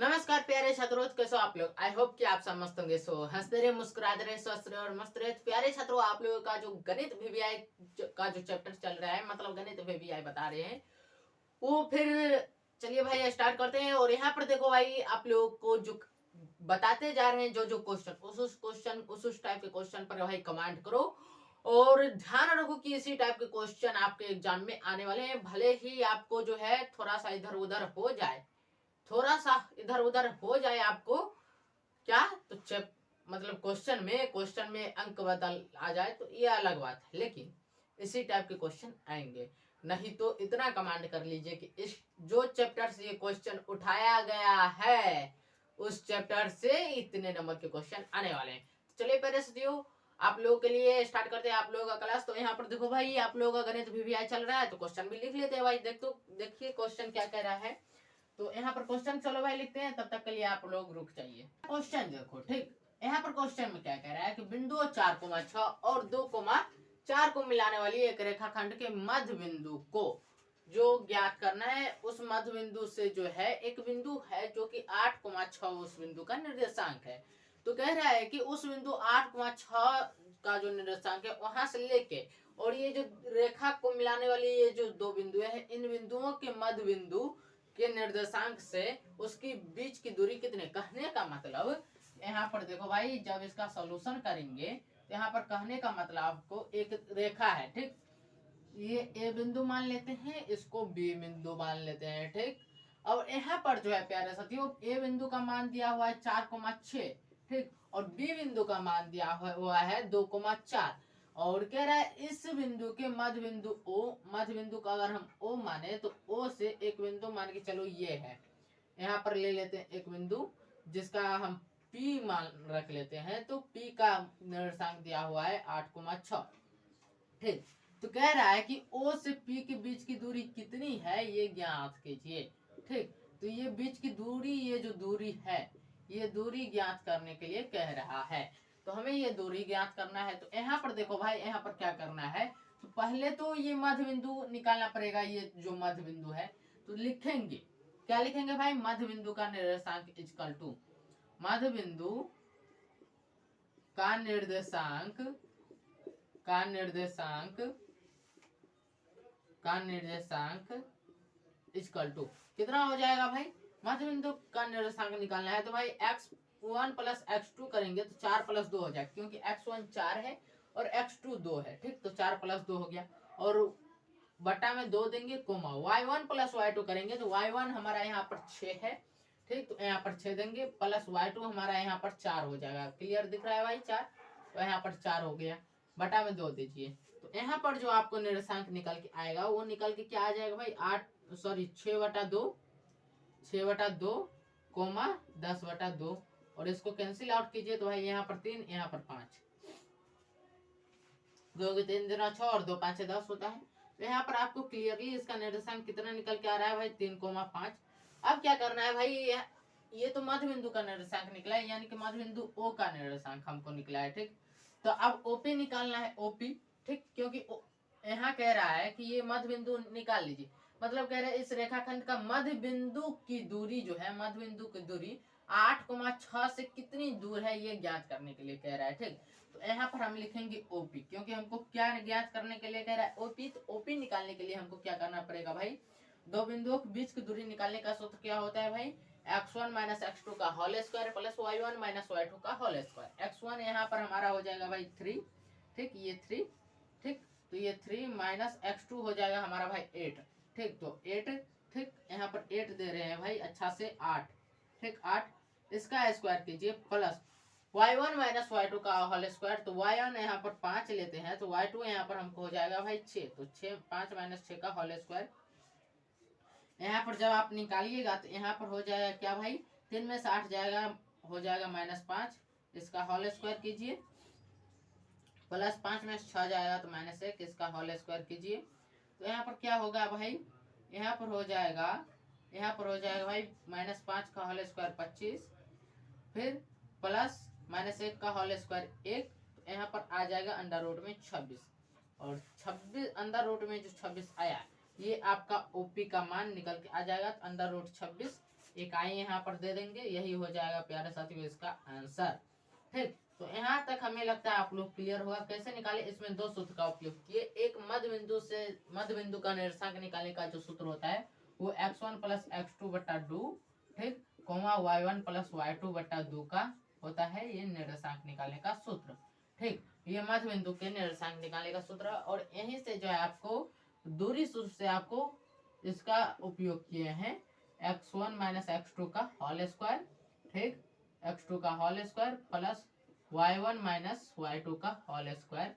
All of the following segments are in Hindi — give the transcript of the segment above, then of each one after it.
नमस्कार प्यारे छात्रों, कैसे हो आप लोग। आई होप कि आप सब मस्त होंगे। सो हंसते रहे, मुस्कुराते रहे, स्वस्थ रहे और मस्त रहे। प्यारे छात्रों, आप लोगों का जो गणित वीवीआई का जो चैप्टर चल रहा है, मतलब गणित वीवीआई बता रहे हैं वो फिर चलिए भाई स्टार्ट करते हैं। और यहाँ पर देखो भाई, आप लोगों को जो बताते जा रहे हैं जो जो क्वेश्चन, उस क्वेश्चन उस टाइप के क्वेश्चन पर भाई कमांड करो। और ध्यान रखो कि इसी टाइप के क्वेश्चन आपके एग्जाम में आने वाले हैं। भले ही आपको जो है थोड़ा सा इधर उधर हो जाए, थोड़ा सा इधर उधर हो जाए आपको क्या, तो चेप मतलब क्वेश्चन में अंक बदल आ जाए तो ये अलग बात है, लेकिन इसी टाइप के क्वेश्चन आएंगे। नहीं तो इतना कमांड कर लीजिए कि इस जो चैप्टर से ये क्वेश्चन उठाया गया है उस चैप्टर से इतने नंबर के क्वेश्चन आने वाले हैं। तो चलिए पहले से आप लोगों के लिए स्टार्ट करते हैं आप लोगों का क्लास। तो यहाँ पर देखो भाई, आप लोगों का गणित वीवीआई चल रहा है तो क्वेश्चन भी लिख लेते हैं भाई। देखिए क्वेश्चन क्या कह रहा है। तो यहाँ पर क्वेश्चन चलो भाई लिखते हैं, तब तक के लिए आप लोग रुक जाइए। क्वेश्चन देखो, ठीक। यहाँ पर क्वेश्चन में क्या कह रहा है कि बिंदु 4,6 और 2,4 को मिलाने वाली एक रेखाखंड के मध्य बिंदु को जो ज्ञात करना है, उस मध्य बिंदु से जो है एक बिंदु है जो कि 8,6 उस बिंदु का निर्देशांक है। तो कह रहा है कि उस बिंदु 8,6 का जो निर्देशांक है वहां से लेके और ये जो रेखा को मिलाने वाली ये जो दो बिंदु है, इन बिंदुओं के मध्य बिंदु के निर्देशांक से उसकी बीच की दूरी कितने, कहने का मतलब यहाँ पर देखो भाई, जब इसका सॉल्यूशन करेंगे तो यहाँ पर कहने का मतलब आपको एक रेखा है, ठीक। ये ए बिंदु मान लेते हैं, इसको बी बिंदु मान लेते हैं, ठीक। और यहाँ पर जो है प्यारे साथियों, ए बिंदु का मान दिया हुआ है 4,6, ठीक। और बी बिंदु का मान दिया हुआ है 2,4। और कह रहा है इस बिंदु के मध्य बिंदु ओ, मध्य बिंदु का अगर हम ओ माने तो ओ से एक बिंदु मान के चलो ये है। यहाँ पर ले लेते हैं एक बिंदु जिसका हम पी मान रख लेते हैं। तो पी का निर्देशांक दिया हुआ है 8,6, ठीक। तो कह रहा है कि ओ से पी के बीच की दूरी कितनी है ये ज्ञात कीजिए, ठीक। तो ये बीच की दूरी, ये जो दूरी है ये दूरी ज्ञात करने के लिए कह रहा है। तो हमें ये दूरी ज्ञात करना है। तो यहाँ पर देखो भाई, यहाँ पर क्या करना है, तो पहले तो ये मध्य बिंदु निकालना पड़ेगा। ये जो मध्य बिंदु है तो लिखेंगे, क्या लिखेंगे भाई, मध्य बिंदु का निर्देशांक इजकल टू मध्य बिंदु का निर्देशांक का निर्देशांक का निर्देशांक इजकल टू कितना हो जाएगा भाई। मध्य बिंदु का निर्देशांक निकालना है तो भाई x1 प्लस x2 करेंगे तो 4 प्लस 2 हो जाएगा, क्योंकि x1 4 है और x2 2 है, ठीक। तो 4 प्लस 2 हो गया और बटा में 2 देंगे कोमा y1 प्लस y2 करेंगे तो y1 हमारा यहाँ पर 6 है, ठीक। तो यहाँ पर 6 देंगे प्लस y2 हमारा यहाँ पर 4 हो जाएगा। क्लियर दिख रहा है भाई 4, तो यहाँ पर 4 हो गया, बटा में 2 दीजिए। तो यहाँ पर जो आपको निर्देशांक निकल के आएगा वो निकल के क्या आ जाएगा भाई, 6/2, 6/2 कोमा 10/2। और इसको कैंसिल आउट कीजिए तो भाई यहाँ पर 3, यहाँ पर 5, 2 के 3 दूना 6 और 2 5 10 होता है। तो यहाँ पर आपको क्लियरली इसका निर्देशांक कितना निकल के आ रहा है भाई, 3,5। अब क्या करना है भाई, ये तो मध्य बिंदु का निर्देशांक निकला है, यानी कि मध्य बिंदु ओ का निर्देशांक हमको निकला है, ठीक। तो अब ओपी निकालना है, ओपी, ठीक। क्योंकि यहाँ कह रहा है कि ये मध्य बिंदु निकाल लीजिए, मतलब कह रहे हैं इस रेखाखंड का मध्य बिंदु की दूरी जो है, मध्य बिंदु की दूरी 8,6 से कितनी दूर है ये ज्ञात करने के लिए कह रहा है, ठीक। तो यहाँ पर हम लिखेंगे ओपी, क्योंकि हमको क्या ज्ञात करने के लिए कह रहा है, ओपी। तो ओपी निकालने के लिए हमको क्या करना पड़ेगा भाई, दो बिंदुओं के बीच की दूरी निकालने का सूत्र क्या होता है भाई, x1 माइनस x2 का whole square plus y1 minus y2 का होल स्क्वायर। x1 यहाँ पर हमारा हो जाएगा भाई 3, ठीक, ये 3, ठीक। तो ये 3 माइनस x2 हो जाएगा हमारा भाई 8, ठीक। तो 8, ठीक, यहाँ पर 8 दे रहे हैं भाई अच्छा से 8, ठीक, 8 इसका स्क्वायर कीजिए प्लस y1 माइनस y2 का होल स्क्वायर। तो y1 यहाँ पर 5 लेते हैं तो y2 यहाँ पर हमको हो जाएगा भाई 6, तो 6 5 माइनस 6 का होल स्क्वायर। यहाँ पर जब आप निकालिएगा तो यहाँ पर हो जाएगा क्या भाई, 3 में से 8 जाएगा, हो जाएगा -5, इसका होल स्क्वायर कीजिए प्लस 5 में 6 जाएगा तो -1, इसका होल स्क्वायर कीजिए। तो यहाँ पर क्या होगा भाई, यहाँ पर हो जाएगा भाई -5 का होल स्क्वायर 25, फिर प्लस -1 का होल स्क्वायर 1। तो यहाँ पर आ जाएगा अंडर रूट में 26, और 26 अंडर रूट में जो 26 आया ये आपका ओपी का मान निकल के आ जाएगा। तो अंडर रूट 26 इकाई यहाँ पर दे देंगे, यही हो जाएगा प्यारे साथियों इसका आंसर। ठीक, तो यहाँ तक हमें लगता है आप लोग क्लियर होगा। कैसे निकाले, इसमें दो सूत्र का उपयोग किए। एक मध्य बिंदु से मध्य बिंदु का निर्देशांक निकालने का जो सूत्र होता है वो x1 प्लस x2 बट्टा 2, ठीक, कोमा y1 प्लस y2 बट्टा 2 का होता है ये निर्देशांक निकालने का सूत्र। ठीक, ये मध्य बिंदु के निर्देशांक निकालने का सूत्र। और यहीं से जो है आपको दूरी सूत्र से आपको इसका उपयोग किए हैं, x1 माइनस x2 का होल स्क्वायर, ठीक, x2 का whole square plus y1 minus y2 का होल स्क्वायर,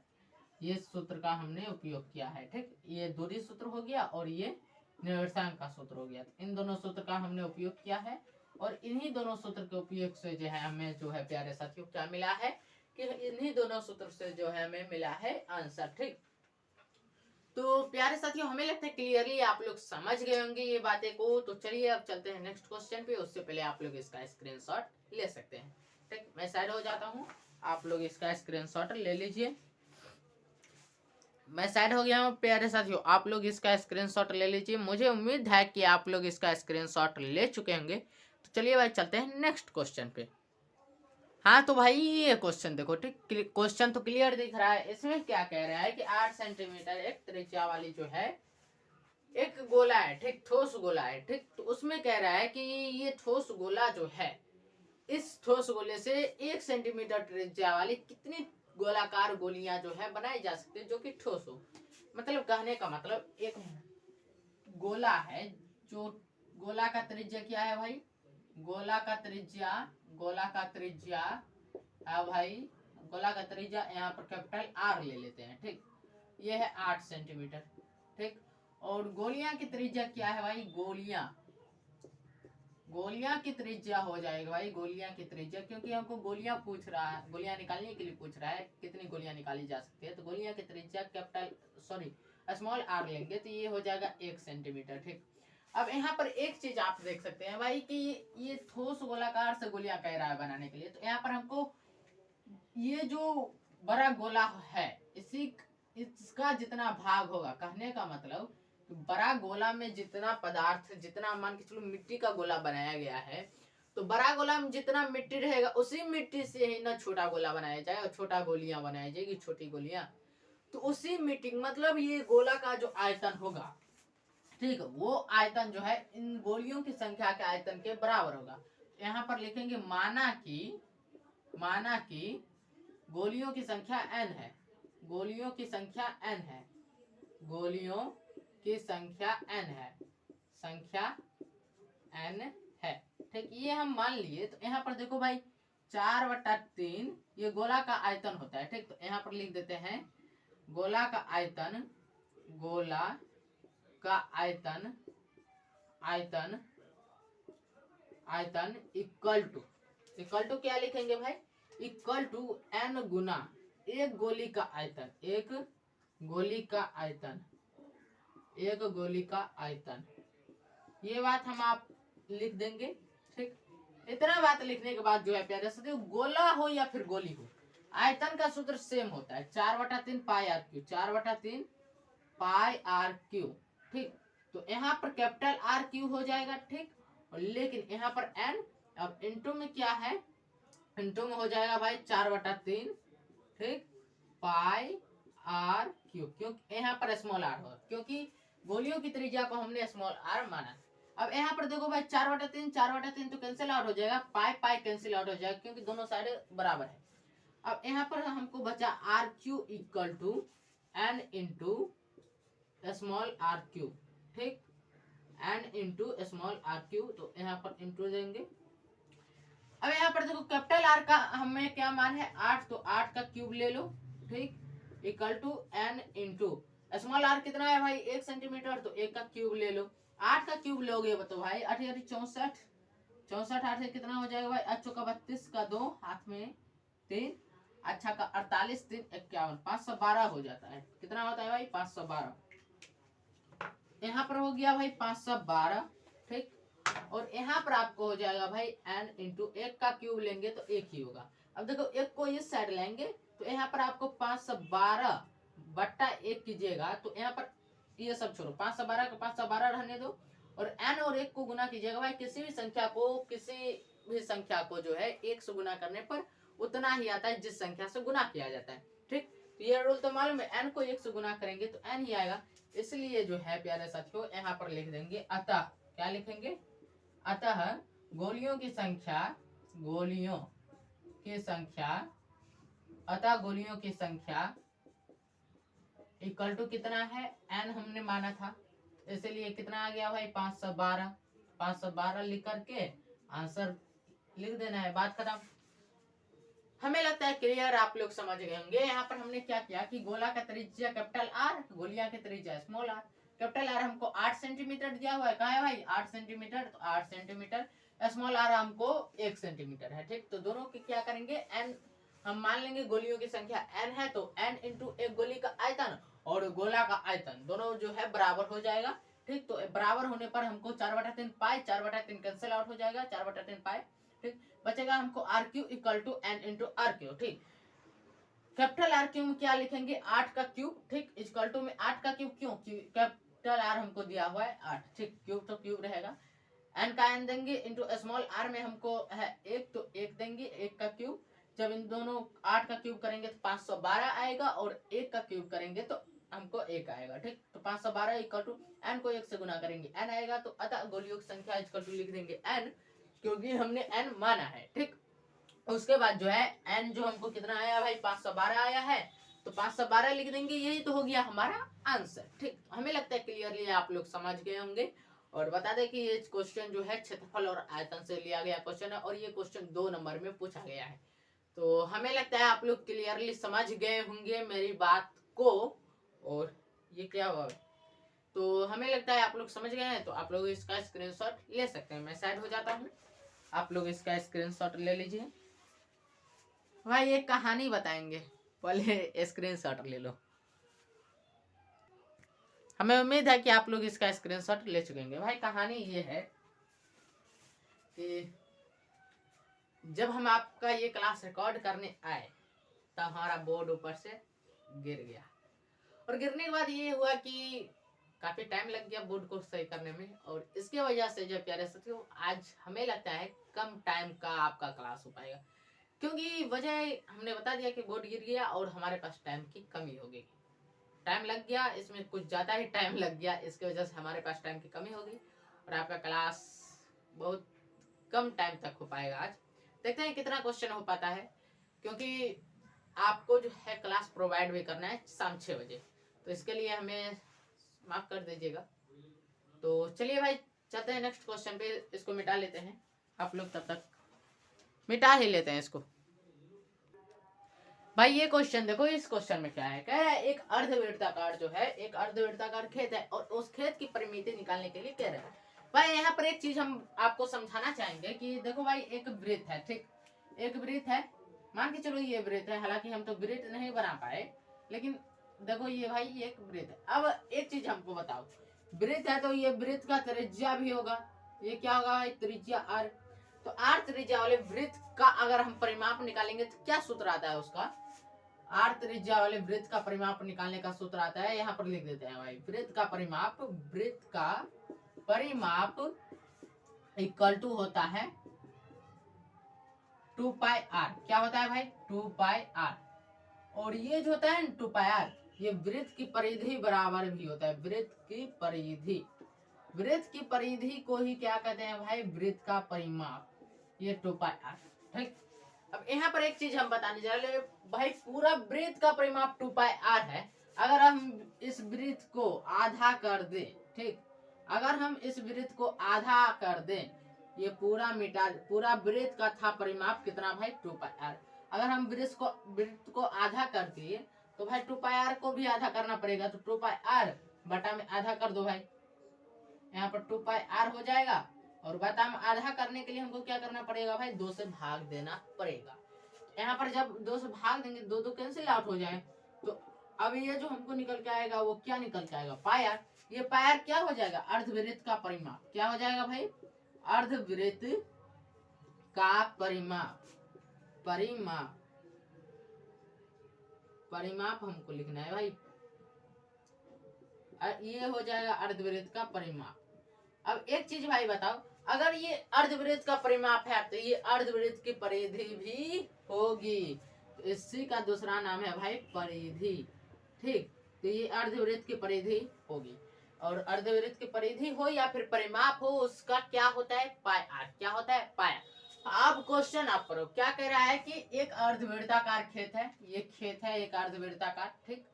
ये सूत्र का हमने उपयोग किया है। ठीक, ये दूरी सूत्र हो गया और ये निर्देशांक का सूत्र हो गया। इन दोनों सूत्र का हमने उपयोग किया है और इन्हीं दोनों सूत्र के उपयोग से जो है हमें जो है प्यारे साथियों क्या मिला है कि इन्हीं दोनों सूत्र से जो है हमें मिला है आंसर। ठीक, तो प्यारे साथियों हमें लगता है क्लियरली आप लोग समझ गए होंगे ये बातें को। तो चलिए अब चलते हैं नेक्स्ट क्वेश्चन पे, उससे पहले आप लोग इसका स्क्रीनशॉट ले सकते हैं। ठीक, मैं साइड हो जाता हूँ, आप लोग इसका स्क्रीनशॉट ले लीजिए। मैं साइड हो गया हूँ प्यारे साथियों, आप लोग इसका स्क्रीनशॉट ले लीजिए। मुझे उम्मीद है कि आप लोग इसका स्क्रीनशॉट ले चुके होंगे। तो चलिए भाई चलते हैं नेक्स्ट क्वेश्चन पे। हाँ तो भाई ये क्वेश्चन देखो, ठीक, क्वेश्चन तो क्लियर दिख रहा है। इसमें क्या कह रहा है कि 8 सेंटीमीटर एक त्रिज्या वाली जो है एक गोला है, ठीक, ठोस गोला है। ठीक, तो उसमें कह रहा है कि ये ठोस गोला जो है, इस ठोस गोले से 1 सेंटीमीटर त्रिज्या वाली कितनी गोलाकार गोलियां जो है बनाई जा सकती है जो कि ठोस हो। मतलब कहने का मतलब एक गोला है, जो गोला का त्रिज्या क्या है भाई, गोला का त्रिज्या भाई गोला का त्रिज्या यहाँ पर कैपिटल आर ले लेते हैं। ठीक, ये है 8 सेंटीमीटर। ठीक, और गोलियां की त्रिज्या क्या है भाई, गोलियां की त्रिज्या हो जाएगा भाई, गोलियां की त्रिज्या, क्योंकि हमको गोलियां पूछ रहा है, गोलियां निकालने के लिए पूछ रहा है कितनी गोलियां निकाली जा सकती है। तो गोलियां की त्रिज्या कैपिटल स्मॉल आर लेंगे तो ये हो जाएगा 1 सेंटीमीटर। ठीक, अब यहाँ पर एक चीज आप देख सकते हैं भाई कि ये ठोस गोलाकार से गोलियां कह रहा है बनाने के लिए। तो यहाँ पर हमको ये जो बड़ा गोला है इसका जितना भाग होगा, कहने का मतलब बड़ा गोला में जितना पदार्थ, जितना मान के चलो मिट्टी का गोला बनाया गया है, तो बड़ा गोला में जितना मिट्टी रहेगा उसी मिट्टी से ही ना छोटा गोला बनाया जाए और छोटा गोलियां बनाई जाएगी, छोटी गोलियां। तो उसी मिट्टी मतलब ये गोला का जो आयतन होगा, ठीक, वो आयतन जो है इन गोलियों की संख्या के आयतन के बराबर होगा। यहाँ पर लिखेंगे माना कि गोलियों की संख्या n है, गोलियों की संख्या n है, गोलियों की संख्या n है, संख्या n है। ठीक, ये हम मान लिए। तो यहाँ पर देखो भाई 4/3 ये गोला का आयतन होता है। ठीक, तो यहाँ पर लिख देते हैं गोला का आयतन, गोला का आयतन, आयतन इक्वल टू क्या लिखेंगे भाई, इक्वल टू n गुना एक गोली का आयतन, एक गोली का आयतन। ये बात हम आप लिख देंगे। ठीक, इतना बात लिखने के बाद जो है प्यारे साथियों, गोला हो या फिर गोली हो, आयतन का सूत्र सेम होता है 4/3 pi r cube, 4/3 pi r Q. ठीक, तो यहाँ पर कैपिटल आर क्यू हो जाएगा। ठीक, और लेकिन यहाँ पर n, अब इंटू में क्या है, इंटू में हो जाएगा भाई 4/3, ठीक, पाई आर क्यू, क्योंकि यहाँ पर स्मॉल आर होगा, क्योंकि गोलियों की त्रिज्या को हमने स्मॉल आर माना। अब यहाँ पर देखो भाई 4/3 तो कैंसिल आउट हो जाएगा, पाई कैंसिल आउट हो जाएगा क्योंकि दोनों साइड बराबर है। अब यहाँ पर हमको बचा R Q equal to n into small R Q. ठीक, n into small R Q, तो यहाँ पर इंटू देंगे। अब यहाँ पर देखो कैपिटल आर का हमें क्या मान है 8, तो 8 का क्यूब ले लो। ठीक, equal to n into small R कितना है भाई 1 सेंटीमीटर, तो 1 का क्यूब ले लो। 8 का क्यूब लोगे तो भाई 8 64, 8 से कितना हो जाएगा भाई, अच्छो का 32 का 2 हाथ में 3, अच्छा का 48 3 51, 512 हो जाता है। कितना होता है भाई 512, यहाँ पर हो गया भाई 512। ठीक, और यहाँ पर आपको हो जाएगा भाई n इंटू 1 का क्यूब लेंगे तो 1 ही होगा। अब देखो 1 को इस साइड लेंगे तो यहाँ पर आपको 512/1 कीजिएगा, तो यहाँ पर ये सब छोड़ो, 512 का 512 रहने दो और n और 1 को गुना कीजिएगा भाई, किसी भी संख्या को जो है 1 से गुना करने पर उतना ही आता है जिस संख्या से गुना किया जाता है। ठीक, तो ये रूल तो मालूम है, n को 1 से गुना करेंगे तो n ही आएगा। इसलिए जो है प्यारे साथियों यहाँ पर लिख देंगे अतः, क्या लिखेंगे, अतः गोलियों की संख्या, अतः गोलियों की संख्या इक्वल टू कितना है, n हमने माना था, इसलिए कितना आ गया भाई 512। 512 लिख करके आंसर लिख देना है, बात खत्म। हमें लगता है क्लियर, आप लोग समझ गए होंगे। यहाँ पर हमने क्या किया कि गोला का त्रिज्या कैपिटल आर, गोलियां का त्रिज्या स्मॉल आर। कैपिटल आर हमको 8 सेंटीमीटर दिया हुआ है, कहा है भाई 8 सेंटीमीटर, तो 8 सेंटीमीटर। स्मॉल आर हमको 1 सेंटीमीटर है। ठीक, तो दोनों की क्या करेंगे, एन हम मान लेंगे गोलियों की संख्या एन है, तो एन इंटू एक गोली का आयतन और गोला का आयतन दोनों जो है बराबर हो जाएगा। ठीक, तो बराबर होने पर हमको 4/3 पाई, 4/3 कैंसिल आउट हो जाएगा, 4/3 पाई। ठीक, बचेगा हमको R Q equal to n into R Q. ठीक, कैपिटल आर क्यू में क्या लिखेंगे, 8 का क्यूब। ठीक, इक्वल टू में 8 का क्यूब, क्यों, कैपिटल आर हमको दिया हुआ है 8। ठीक, क्यूब तो क्यूब रहेगा, एन का एन देंगे इंटू स्मॉल आर में हमको है 1, तो 1 देंगे, 1 का क्यूब। जब इन दोनों 8 का क्यूब करेंगे तो 512 आएगा, और 1 का क्यूब करेंगे तो हमको 1 आएगा। ठीक, तो 512 इक्वल टू एन को 1 से गुना करेंगे एन आएगा, तो अतः गोलियों की संख्या इक्वल टू लिख देंगे एन, क्योंकि हमने एन माना है। ठीक, उसके बाद जो है एन जो हमको कितना आया भाई 512 आया है, तो 512 लिख देंगे, यही तो हो गया हमारा आंसर। ठीक, हमें लगता है क्लियरली आप लोग समझ गए होंगे। और बता दें कि ये क्वेश्चन जो है क्षेत्रफल और आयतन से लिया गया क्वेश्चन है, और ये क्वेश्चन 2 नंबर में पूछा गया है। तो हमें लगता है आप लोग क्लियरली समझ गए होंगे मेरी बात को। और ये क्या हुआ, तो हमें लगता है आप लोग समझ गए हैं, तो आप लोग इसका स्क्रीनशॉट ले सकते हैं। मैं साइड हो जाता हूँ, आप लोग इसका स्क्रीनशॉट ले लीजिए। भाई एक कहानी बताएंगे, पहले स्क्रीनशॉट ले लो। हमें उम्मीद है कि आप लोग इसका स्क्रीनशॉट ले चुकेंगे। भाई कहानी ये है कि जब हम आपका ये क्लास रिकॉर्ड करने आए तब हमारा बोर्ड ऊपर से गिर गया, और गिरने के बाद ये हुआ कि काफी टाइम लग गया बोर्ड को सही करने में, और इसके वजह से जो प्यारे साथियों आज हमें लगता है कम टाइम का आपका क्लास हो पाएगा, क्योंकि वजह हमने बता दिया कि बोर्ड गिर गया और हमारे पास टाइम की कमी हो गई। टाइम लग गया, इसमें कुछ ज़्यादा ही टाइम लग गया, इसके वजह से हमारे पास टाइम की कमी होगी और आपका क्लास बहुत कम टाइम तक हो पाएगा। आज देखते हैं कितना क्वेश्चन हो पाता है, क्योंकि आपको जो है क्लास प्रोवाइड भी करना है शाम 6 बजे, तो इसके लिए हमें माफ़ कर दीजिएगा। तो चलिए भाई चलते हैं नेक्स्ट क्वेश्चन पे, इसको मिटा लेते हैं। आप लोग तब तक मिटा ही लेते हैं इसको। भाई ये क्वेश्चन देखो, इस क्वेश्चन में क्या है, कह रहा है एक अर्धवृत्ताकार जो है, एक अर्धवृत्ताकार खेत है और उस खेत की परिमिति निकालने के लिए कह रहे हैं। भाई यहाँ पर एक चीज हम आपको समझाना चाहेंगे कि देखो भाई एक वृत्त है, ठीक, एक वृत्त है, मान के चलो ये वृत्त है, हालांकि हम तो वृत्त नहीं बना पाए, लेकिन देखो ये भाई एक वृत्त है। अब एक चीज हमको बताओ, वृत्त है तो ये वृत्त का त्रिज्या भी होगा, ये क्या होगा भाई, त्रिज्या आर। तो आर त्रिज्या वाले वृत्त का अगर हम परिमाप निकालेंगे तो क्या सूत्र आता है उसका, आर त्रिज्या वाले वृत्त का परिमाप निकालने का सूत्र आता है, यहाँ पर लिख देते हैं भाई, वृत्त का परिमाप इक्वल टू होता है 2 पाई आर। क्या होता है भाई, 2 पाई आर। और ये जो होता है 2 पाई आर, ये वृत्त की परिधि बराबर भी होता है, वृत्त की परिधि को ही क्या कहते हैं भाई, वृत्त का परिमाप, ये 2 पाई आर। ठीक, अब यहाँ पर एक चीज हम बताने जा रहे हैं भाई, पूरा वृत्त का परिमाप 2 पाई आर है। अगर हम इस वृत्त को आधा कर दें, ठीक, अगर हम इस वृत्त को आधा कर दें, ये पूरा वृत्त का था परिमाप कितना भाई, 2 पाई आर। अगर हम वृत्त को आधा कर दिए तो भाई 2 पाई आर को भी आधा करना पड़ेगा, तो 2 पाई आर बटा में आधा कर दो भाई, यहाँ पर 2 पाई आर हो जाएगा। और बटा में आधा करने के लिए हमको क्या करना पड़ेगा भाई, 2 से भाग देना पड़ेगा। यहाँ पर जब 2 से भाग देंगे, 2 कैंसिल आउट हो जाए, तो अब ये जो हमको निकल के आएगा वो क्या निकल के आएगा, पाई आर। ये पाई आर क्या हो जाएगा, अर्धवृत्त का परिमाप। क्या हो जाएगा भाई, अर्धवृत्त का परिमाप हमको लिखना है भाई, ये हो जाएगा अर्धवृत्त का परिमाप। अब एक चीज भाई बताओ, अगर ये अर्धवृत्त का परिमाप है तो ये अर्धवृत्त की परिधि भी होगी, तो इसी का दूसरा नाम है भाई परिधि। ठीक, तो ये अर्धवृत्त की परिधि होगी, और अर्धवृत्त की परिधि हो या फिर परिमाप हो, उसका क्या होता है, पाया। क्या होता है, पाया। अब क्वेश्चन आप करो, क्या कह रहा है कि एक अर्धवृत्ताकार खेत है, ये खेत है एक अर्धवृत्ताकार। ठीक,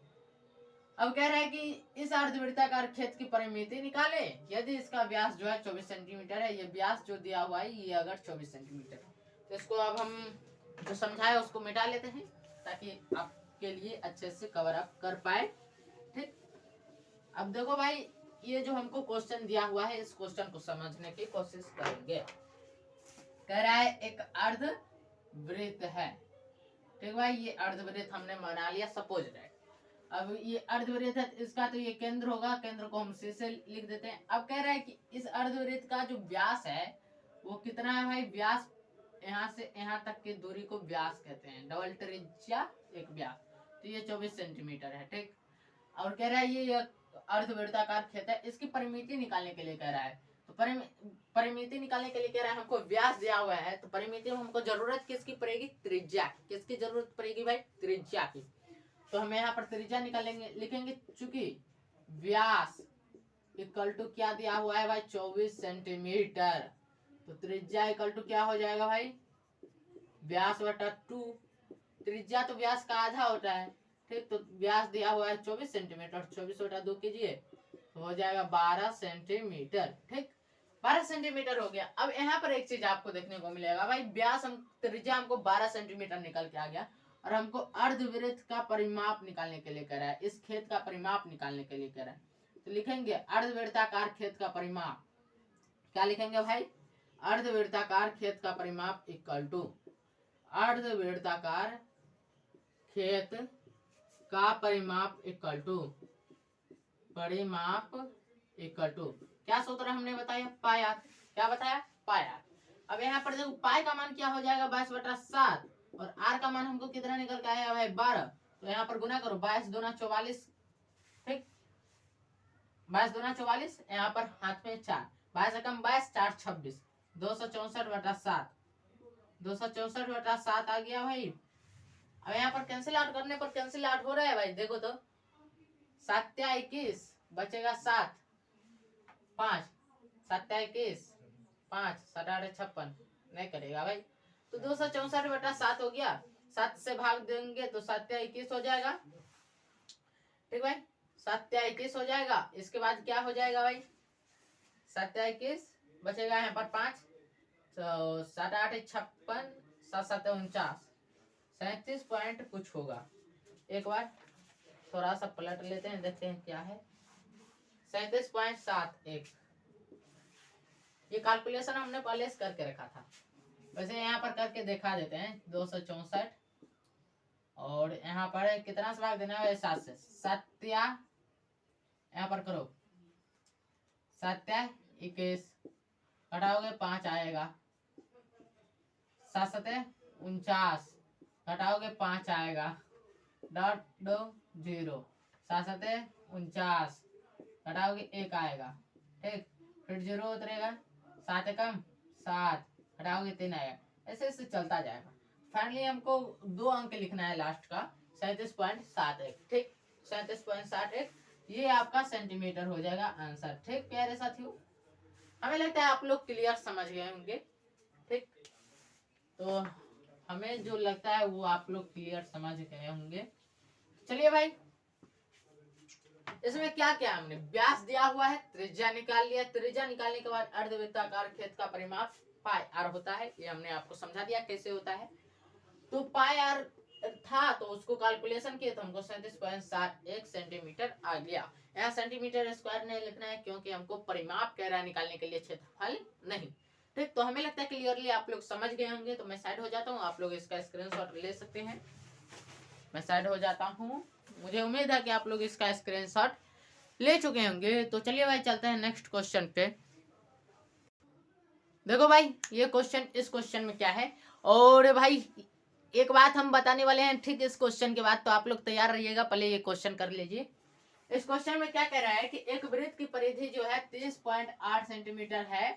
अब कह रहा है कि इस अर्धवृत्ताकार खेत की परिमिति निकाले, यदि इसका व्यास जो है 24 सेंटीमीटर है, ये व्यास जो दिया हुआ है ये अगर 24 सेंटीमीटर है, तो इसको अब हम जो समझाए उसको मिटा लेते हैं ताकि आपके लिए अच्छे से कवर अप कर पाए। ठीक, अब देखो भाई, ये जो हमको क्वेश्चन दिया हुआ है इस क्वेश्चन को समझने की कोशिश करेंगे। कह रहा है एक अर्धवृत्त है। ठीक भाई, ये अर्धवृत्त हमने बना लिया, सपोज दैट। अब ये अर्धवृत्त है, इसका तो ये केंद्र होगा, केंद्र को हम सी से लिख देते हैं। अब कह रहा है कि इस अर्धवृत्त का जो व्यास है वो कितना है भाई, व्यास यहाँ से यहाँ तक की दूरी को व्यास कहते हैं, डबल त्रिज्या एक व्यास, तो ये 24 सेंटीमीटर है। ठीक, और कह रहा है ये अर्धवृत्ताकार खेत है, इसकी परिमिति निकालने के लिए कह रहा है। तो परिमिति निकालने के लिए कह रहा है, हमको व्यास दिया हुआ है, तो परिमिति में हमको जरूरत किसकी पड़ेगी, त्रिज्या की। किसकी जरूरत पड़ेगी भाई, त्रिज्या की। तो हमें यहाँ पर त्रिज्या निकालेंगे, लिखेंगे चूंकि व्यास इक्वल टू क्या दिया हुआ है भाई, 24 सेंटीमीटर, तो त्रिज्या इक्वल टू क्या हो जाएगा भाई, व्यास बटा 2। त्रिज्या तो व्यास का आधा होता है। ठीक, तो व्यास दिया हुआ है 24 सेंटीमीटर, 24 बटा 2 कीजिए तो हो जाएगा 12 सेंटीमीटर। ठीक, 12 सेंटीमीटर हो गया। अब यहाँ पर एक चीज आपको देखने को मिलेगा भाई, व्यास हम त्रिज्या हमको 12 सेंटीमीटर निकल के आ गया, और हमको अर्धवृत्त का परिमाप निकालने के लिए कह रहा है, इस खेत का परिमाप निकालने के लिए कह रहा है। तो लिखेंगे अर्धवृत्ताकार खेत का परिमाप, क्या लिखेंगे भाई, अर्धवृत्ताकार खेत का परिमाप इक्वल टू अर्धवृत्ताकार खेत का परिमाप इक्वल टू क्या सूत्र हमने बताया, पाया। क्या बताया, पाया। अब यहाँ पर देखो पाई का मान क्या हो जाएगा, 22/7, और आर का मान हमको कितना निकल के आया भाई, 12। तो यहाँ पर गुना करो, 22 दूना 44। ठीक, 22 दूना 44, यहाँ पर हाथ में 4, 22 एकम 22, 4 26, 264/7, 264/7 आ गया भाई। अब यहाँ पर कैंसिल आउट करने पर कैंसिल आउट हो रहा है भाई, देखो तो 7 या 21 बचेगा 7, 5 7 या 21 5 7 8 56 नहीं करेगा भाई, तो 264/7 हो गया। 7 से भाग देंगे तो 7 या 21 हो जाएगा। ठीक भाई, 7 या 21 हो जाएगा। इसके बाद क्या हो जाएगा भाई, 7 या 21 बचेगा यहाँ पर 5, तो 7 8 56, 7 7 49, 37 पॉइंट कुछ होगा। एक बार थोड़ा सा पलट लेते हैं, देखते हैं क्या है, 37.71। ये कैलकुलेशन हमने पहले से करके रखा था, वैसे यहाँ पर करके दिखा देते हैं। 264 और यहाँ पर कितना से भाग देना है, 7 से। 7 या यहाँ पर करो, 7 या 21 घटाओगे 5 आएगा, 7 7 49 घटाओगे 5 आएगा, डॉट दो 0, 7 7 49 घटाओगे 1 आएगा। ठीक, फिर 0 उतरेगा, 7 एकम 7 घटाओगे 3 आएगा, ऐसे ऐसे चलता जाएगा। फाइनली हमको 2 अंक लिखना है लास्ट का, 37.71। ठीक, 37.71 ये आपका सेंटीमीटर हो जाएगा आंसर। ठीक प्यारे साथियों, हमें लगता है आप लोग क्लियर समझ गए होंगे। ठीक, तो हमें जो लगता है वो आप लोग क्लियर समझ गए होंगे। चलिए भाई, इसमें क्या क्या हमने व्यास दिया हुआ है, त्रिज्या निकाल लिया, त्रिज्या निकालने के बाद अर्धवृत्ताकार खेत का परिमाप पाई आर होता है, ये हमने आपको समझा दिया कैसे होता है। तो पाई आर था तो उसको कैलकुलेशन किए तो हमको 37.71 सेंटीमीटर आ गया। यहाँ सेंटीमीटर स्क्वायर नहीं लिखना है क्योंकि हमको परिमाप कह रहा है निकालने के लिए, क्षेत्रफल नहीं। ठीक, तो हमें लगता है क्लियरली आप लोग समझ गए होंगे। तो मैं साइड हो जाता हूँ, आप लोग इसका स्क्रीनशॉट ले सकते हैं। मैं साइड हो जाता हूँ, मुझे उम्मीद है कि आप लोग इसका स्क्रीनशॉट ले चुके होंगे। तो चलिए भाई चलते हैं नेक्स्ट क्वेश्चन पे। देखो भाई ये क्वेश्चन, इस क्वेश्चन में क्या है, और भाई एक बात हम बताने वाले हैं ठीक इस क्वेश्चन के बाद, तो आप लोग तैयार रहिएगा। पहले ये क्वेश्चन कर लीजिए। इस क्वेश्चन में क्या कह रहा है कि एक वृत्त की परिधि जो है 30.8 सेंटीमीटर है,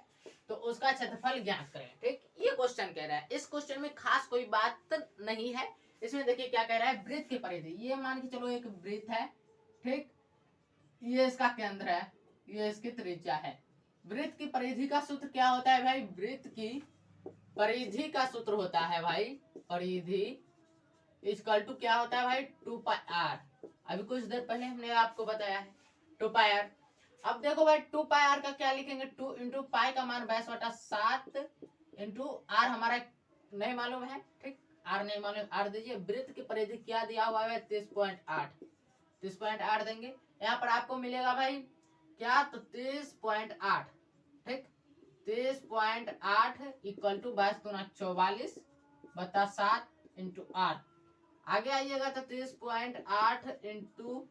तो उसका क्षेत्रफल ज्ञात करें। ठीक, ये क्वेश्चन कह रहा है। इस क्वेश्चन में खास कोई बात नहीं है। इसमें देखिए क्या कह रहा है, वृत्त की परिधि, ये मान के चलो एक वृत्त है, ठीक, ये इसका केंद्र है, ये इसकी त्रिज्या है। वृत्त की परिधि का सूत्र क्या होता है भाई, वृत्त की परिधि का सूत्र होता है भाई, परिधि इक्वल टू क्या होता है भाई, 2πr। अभी कुछ देर पहले हमने आपको बताया है 2πr। अब देखो भाई 2πr का क्या लिखेंगे, 2 इंटू पाई का मान 22/7 इंटू आर हमारा नहीं मालूम है, ठीक, आर नहीं मालूम, आर दीजिए। वृत्त की परिधि क्या दिया हुआ है, 30.8, 30.8 देंगे। यहाँ पर आपको मिलेगा भाई क्या, तो 30.8, ठीक, 30.8 इक्वल टू 22×44 बता 7 इंटू आर। आगे आइएगा तो 30.8 इंटू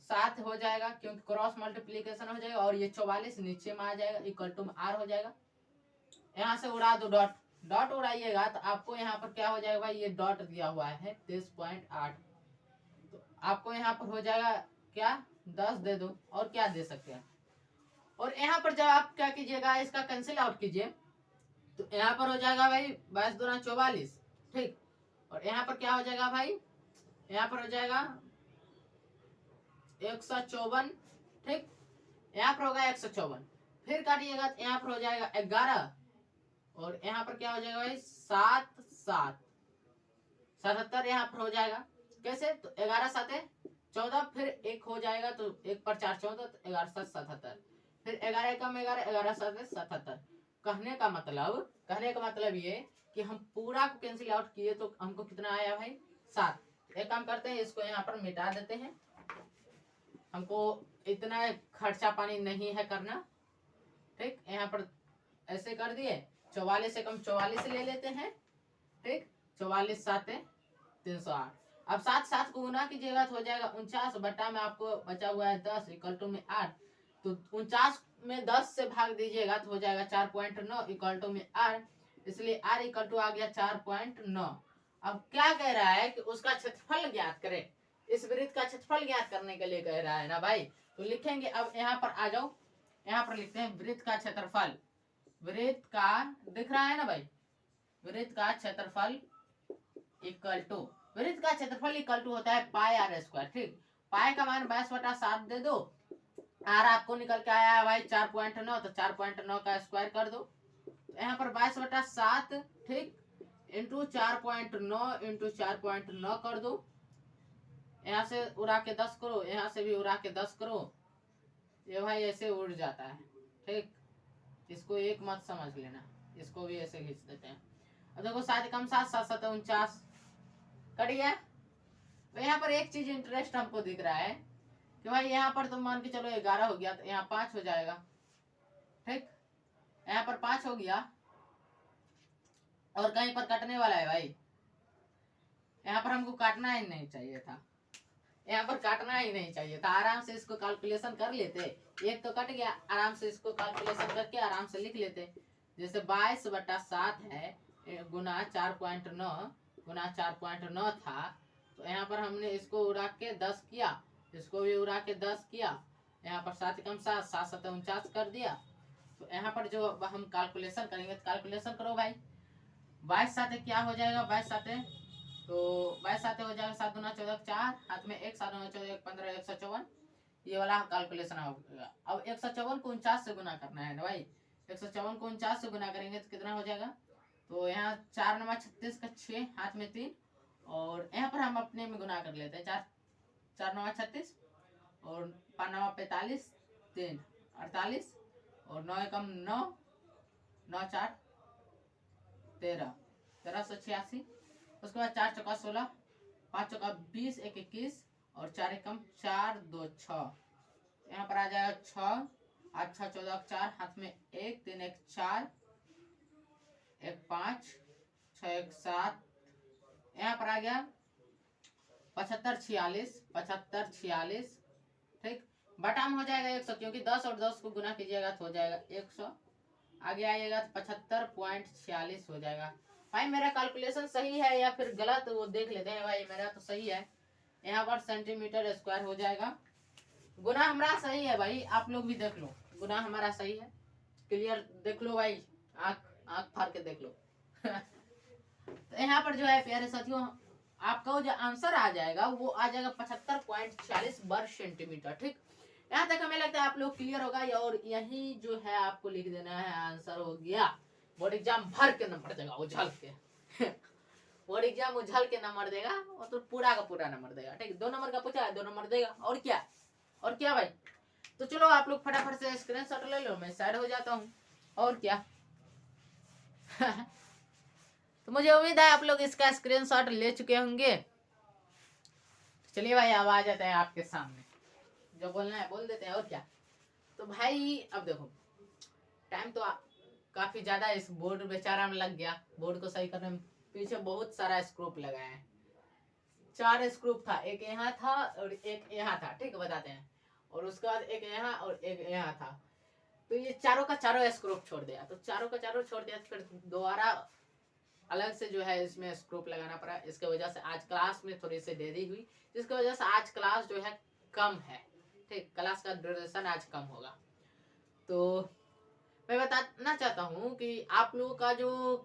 7 हो जाएगा, क्योंकि क्रॉस मल्टीप्लीकेशन हो जाएगा, और ये 44 नीचे में आ जाएगा, इक्वल टू आर हो जाएगा। यहाँ से उड़ा दो डॉट, डॉट उड़ाइएगा तो आपको यहाँ पर क्या हो जाएगा भाई, ये डॉट दिया हुआ है 30.8, तो आपको यहाँ पर हो जाएगा क्या, 10 दे दो, और क्या दे सकते हैं। और यहाँ पर जब आप क्या कीजिएगा, इसका कैंसिल आउट कीजिए, तो यहाँ पर हो जाएगा भाई 22×44, ठीक, और यहाँ पर क्या हो जाएगा भाई, यहाँ पर हो जाएगा 154, ठीक, यहाँ पर होगा 154, फिर काटिएगा तो यहाँ पर हो जाएगा 11, और यहाँ पर क्या हो जाएगा भाई 7 7 77, यहाँ पर हो जाएगा कैसे, तो 11 7 14, फिर 1 हो जाएगा, तो 1 पर 4 14, तो 11 7 77, फिर 11 कम 11, 11 7 77। कहने का मतलब ये कि हम पूरा को कैंसिल आउट किए तो हमको कितना आया भाई, 7। एक काम करते हैं, इसको यहाँ पर मिटा देते हैं, हमको इतना खर्चा पानी नहीं है करना, ठीक, यहाँ पर ऐसे कर दिए, 44 से कम 44 ले लेते हैं, ठीक, 44 7 308। अब 7 7 को गुना कीजिएगा तो हो जाएगा 49 बटा में आपको बचा हुआ है 10 इक्वल टू में 8, तो 49 में 10 से भाग दीजिएगा तो हो जाएगा 4.9 इक्वल टू में r, इसलिए r इक्वल टू आ गया 4.9। अब क्या कह रहा है कि उसका क्षेत्रफल ज्ञात करें, इस वृत्त का क्षेत्रफल ज्ञात करने के लिए कह रहा है ना भाई, तो लिखेंगे। अब यहाँ पर आ जाओ, यहाँ पर लिखते हैं वृत्त का क्षेत्रफल, वृत्त का दिख रहा है ना भाई, वृत्त का क्षेत्रफल इक्वल टू, वृत्त का क्षेत्रफल इक्वल टू होता है पाई आर स्क्वायर, ठीक, पाई का मान 22/7 दे दो, आर आपको निकल के आया है भाई 4.9, तो 4.9 का स्क्वायर कर दो, तो यहाँ पर 22/7, ठीक, इंटू 4.9 इंटू 4.9 कर दो, यहाँ से उड़ा के 10 करो, यहाँ से भी उड़ा के 10 करो, ये भाई ऐसे उड़ जाता है, ठीक, इसको एक मत समझ लेना, इसको भी ऐसे खींच देते हैं। अब देखो 7 कम 7 7 7 49 कट गया। तो यहाँ पर एक चीज इंटरेस्ट हमको दिख रहा है कि भाई यहाँ पर तुम मान के चलो 11 हो गया, तो यहाँ 5 हो जाएगा, ठीक, यहाँ पर 5 हो गया, और कहीं पर कटने वाला है भाई, यहाँ पर हमको काटना ही नहीं चाहिए था, यहाँ पर काटना ही नहीं चाहिए था, आराम से इसको कैलकुलेशन कर लेते, एक तो कट गया, आराम से इसको कैलकुलेशन करके आराम से लिख लेते, जैसे 22/7 है गुना 4.9 गुना 4.9 था, तो यहाँ पर हमने इसको उड़ा के 10 किया, इसको भी उड़ा के 10 किया, यहाँ पर 7 कम 7 7 7 49 कर दिया, तो यहाँ पर जो हम कैलकुलेशन करेंगे, तो कैलकुलेशन करो भाई, 22 7 क्या हो जाएगा, 22 7 तो 22 7 हो जाएगा 7 गुना 14 4, हाथ में 1 7 गुना 14 1 15 154, ये वाला कैलकुलेशन होगा। अब 154 को 49 से गुना करना है ना भाई, 154 को 49 से गुना करेंगे तो कितना हो जाएगा, तो यहाँ 4 9 36 का 6, हाथ में 3, और यहाँ पर हम अपने में गुना कर लेते हैं, 4 4 9 36 और 5 9 45 3 48, और 9 कम 9 9 4 13 1386, उसके बाद 4 चौका 16 5 चौका 20 1 21, और 4 एकम 4 2 6, यहाँ पर आ जाएगा 6 8 6 14 4, हाथ में 1 3 1 4 1 5 6 1 7, यहाँ पर आ गया 75 46, ठीक, बटा में हो जाएगा 100, क्योंकि 10 और 10 को गुना कीजिएगा तो हो जाएगा 100, आगे आइएगा तो 75.46 हो जाएगा। भाई मेरा कैलकुलेशन सही है या फिर गलत, वो देख लेते हैं भाई, मेरा तो सही है। यहाँ पर सेंटीमीटर स्क्वायर हो जाएगा, गुना हमारा सही है भाई, आप लोग भी देख लो, गुना हमारा सही है, क्लियर देख लो भाई, आंख आंख फाड़ के देख लो। तो यहाँ पर जो है प्यारे साथियों, आपका जो आंसर आ जाएगा वो आ जाएगा 75.46 वर्ग सेंटीमीटर। ठीक, यहाँ तक हमें लगता है आप लोग क्लियर होगा। और यही जो है आपको लिख देना है, आंसर हो गया। बोर्ड एग्जाम भर के नंबर देगा उछल के। बोर्ड एग्जाम उछल के नंबर देगा, और तो पूरा का पूरा नंबर देगा। ठीक, 2 नंबर का पूछा है 2 नंबर देगा, और क्या, और क्या भाई। तो चलो आप लोग फटाफट से स्क्रीनशॉट ले लो, मैं साइड हो जाता हूँ, और क्या। तो मुझे उम्मीद है आप लोग इसका स्क्रीनशॉट ले चुके होंगे। चलिए भाई, अब आ जाते हैं आपके सामने, जो बोलना है बोल देते हैं, और क्या। तो भाई अब देखो, टाइम तो काफी ज्यादा इस बोर्ड बेचारा में लग गया। बोर्ड को सही करने में पीछे बहुत सारा स्क्रूप लगाए हैं। 4 स्क्रूप था, एक यहाँ था और एक यहाँ था। ठीक, बताते हैं। और उसके बाद एक यहाँ और एक यहाँ था। तो ये चारों का चारों स्क्रूप छोड़ दिया, तो चारों का चारों छोड़ दिया, फिर दोबारा अलग से जो है इसमें स्क्रूप लगाना पड़ा। इसके वजह से आज क्लास में थोड़ी सी देरी हुई, जिसकी वजह से आज क्लास जो है कम है। ठीक, क्लास का ड्यूरेशन आज कम होगा। तो मैं बताना चाहता हूँ कि आप लोगों का जो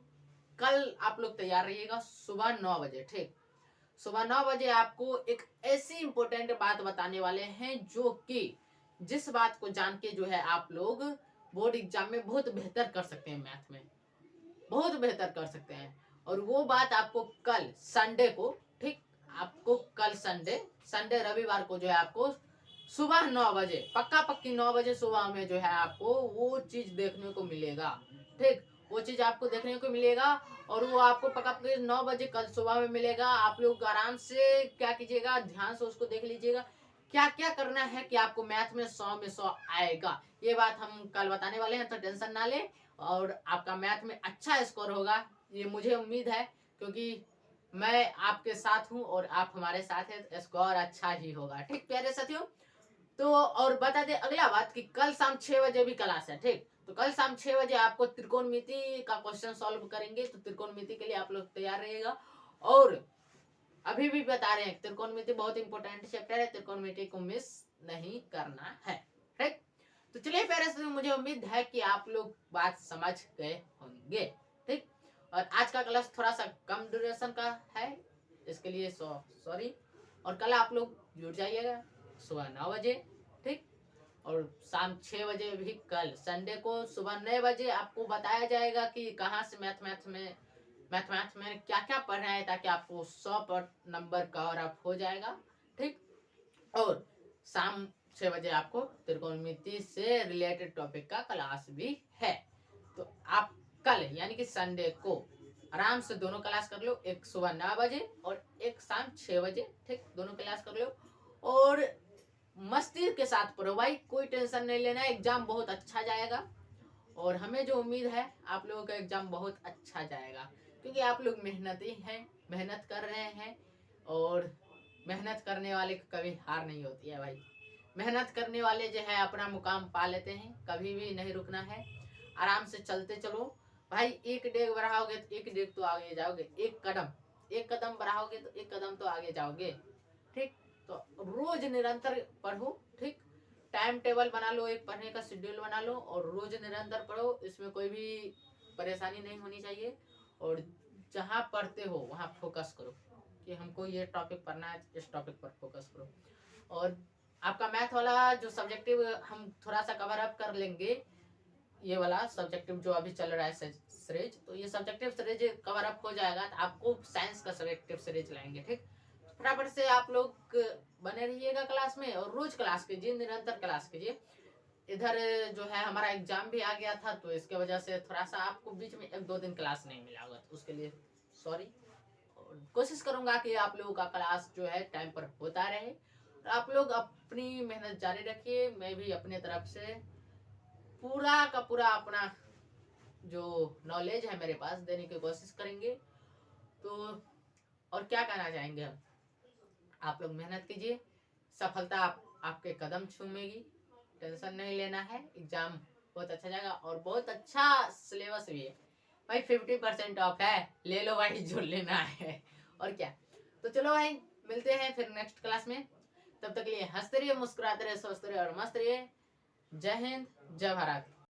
कल आप लोग तैयार रहिएगा सुबह 9 बजे। ठीक, सुबह 9 बजे आपको एक ऐसी इंपॉर्टेंट बात बताने वाले हैं, जो कि जिस बात को जान के जो है आप लोग बोर्ड एग्जाम में बहुत बेहतर कर सकते हैं, मैथ में बहुत बेहतर कर सकते हैं। और वो बात आपको कल संडे को, ठीक, आपको कल संडे रविवार को जो है आपको सुबह 9 बजे, पक्का पक्की 9 बजे सुबह में जो है आपको वो चीज देखने को मिलेगा। ठीक, वो चीज आपको देखने को मिलेगा, और वो आपको पक्का पक्की 9 बजे कल सुबह में मिलेगा। आप लोग आराम से क्या कीजिएगा, ध्यान से उसको देख लीजिएगा, क्या क्या करना है कि आपको मैथ में 100 में 100 आएगा। ये बात हम कल बताने वाले हैं, तो टेंशन ना ले, और आपका मैथ में अच्छा स्कोर होगा, ये मुझे उम्मीद है, क्योंकि मैं आपके साथ हूं और आप हमारे साथ हैं, स्कोर अच्छा ही होगा। ठीक प्यारे साथियों, तो और बता दे अगला बात कि कल शाम 6 बजे भी क्लास है। ठीक, तो कल शाम 6 बजे आपको त्रिकोणमिति का क्वेश्चन सॉल्व करेंगे, तो त्रिकोणमिति के लिए आप लोग तैयार रहिएगा। और अभी भी बता रहे हैं, त्रिकोणमिति बहुत इंपॉर्टेंट चैप्टर है, त्रिकोणमिति को मिस नहीं करना है। ठीक, तो चलिए प्यारे साथियों, मुझे उम्मीद है कि आप लोग बात समझ गए होंगे। ठीक, और आज का क्लास थोड़ा सा कम ड्यूरेशन का है, इसके लिए सॉरी। और कल आप लोग जुड़ जाइएगा सुबह 9 बजे। ठीक, और शाम 6 बजे भी कल संडे को सुबह 9 बजे आपको बताया जाएगा कि कहाँ से मैथ में क्या क्या पढ़ना है, ताकि आपको 100 नंबर कवर अप हो जाएगा। ठीक, और शाम 6 बजे आपको त्रिकोणमिति से रिलेटेड टॉपिक का क्लास भी है। तो आप कल यानी कि संडे को आराम से दोनों क्लास कर लो, एक सुबह 9 बजे और एक शाम 6 बजे। ठीक, दोनों क्लास कर लो, और मस्ती के साथ पढ़ो भाई, कोई टेंशन नहीं लेना है, एग्जाम बहुत अच्छा जाएगा। और हमें जो उम्मीद है आप लोगों का एग्जाम बहुत अच्छा जाएगा, क्योंकि आप लोग मेहनती हैं, मेहनत कर रहे हैं, और मेहनत करने वाले की कभी हार नहीं होती है भाई। मेहनत करने वाले जो है अपना मुकाम पा लेते हैं, कभी भी नहीं रुकना है, आराम से चलते चलो भाई। एक डेग बढ़ाओगे तो एक डेग तो आगे जाओगे, एक कदम बढ़ाओगे तो एक कदम तो आगे जाओगे। ठीक, तो रोज निरंतर पढ़ो। ठीक, टाइम टेबल बना लो, एक पढ़ने का शेड्यूल बना लो, और रोज निरंतर पढ़ो, इसमें कोई भी परेशानी नहीं होनी चाहिए। और जहाँ पढ़ते हो वहाँ फोकस करो कि हमको ये टॉपिक पढ़ना है, इस टॉपिक पर फोकस करो। और आपका मैथ वाला जो सब्जेक्टिव हम थोड़ा सा कवर अप कर लेंगे, ये वाला सब्जेक्टिव जो अभी चल रहा है सीरीज, तो ये सब्जेक्टिव सीरीज कवर अप हो जाएगा, तो आपको साइंस का सब्जेक्टिव सीरीज लाएंगे। ठीक, फटाफट से आप लोग बने रहिएगा क्लास में, और रोज क्लास कीजिए, निरंतर क्लास कीजिए। इधर जो है हमारा एग्जाम भी आ गया था, तो इसके वजह से थोड़ा सा आपको बीच में 1-2 दिन क्लास नहीं मिला होगा, तो उसके लिए सॉरी। कोशिश करूंगा कि आप लोगों का क्लास जो है टाइम पर होता रहे, और आप लोग अपनी मेहनत जारी रखिए। मैं भी अपने तरफ से पूरा का पूरा अपना जो नॉलेज है मेरे पास देने की कोशिश करेंगे। तो और क्या कहना चाहेंगे हम, आप लोग मेहनत कीजिए, सफलता आपके कदम चूमेगी, टेंशन नहीं लेना है, एग्जाम बहुत अच्छा जाएगा, और बहुत अच्छा सिलेबस भी है भाई, 50% ऑफ है, ले लो भाई जो लेना है, और क्या। तो चलो भाई, मिलते हैं फिर नेक्स्ट क्लास में। तब तक के लिए हंसते रहिए, मुस्कुराते रहिए, स्वस्थ रहिए और मस्त रहिए। जय हिंद, जय भारत।